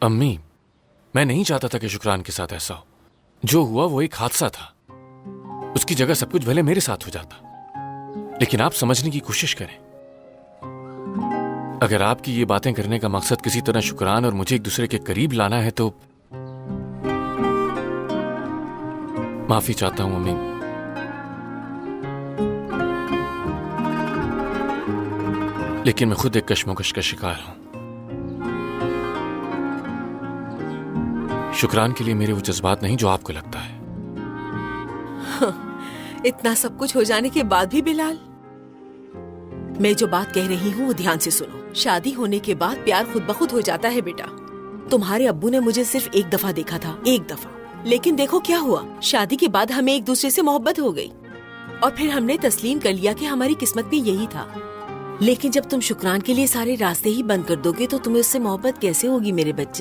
अम्मी, मैं नहीं चाहता था कि शुक्रान के साथ ऐसा हो। जो हुआ वो एक हादसा था। उसकी जगह सब कुछ भले मेरे साथ हो जाता, लेकिन आप समझने की कोशिश करें। अगर आपकी ये बातें करने का मकसद किसी तरह शुक्रान और मुझे एक दूसरे के करीब लाना है तो माफी चाहता हूं अम्मी। लेकिन मैं खुद एक कश्मकश का शिकार हूं। शुक्रान के लिए मेरे वो जज्बात नहीं जो आपको लगता है। इतना सब कुछ हो जाने के बाद भी बिलाल, मैं जो बात कह रही हूँ वो ध्यान से सुनो। शादी होने के बाद प्यार खुद ब खुद हो जाता है बेटा। तुम्हारे अब्बू ने मुझे सिर्फ एक दफा देखा था, एक दफा, लेकिन देखो क्या हुआ। शादी के बाद हमें एक दूसरे से मोहब्बत हो गई और फिर हमने तस्लीम कर लिया कि हमारी किस्मत में यही था। लेकिन जब तुम शुक्रान के लिए सारे रास्ते ही बंद कर दोगे तो तुम्हें उससे मोहब्बत कैसे होगी मेरे बच्चे।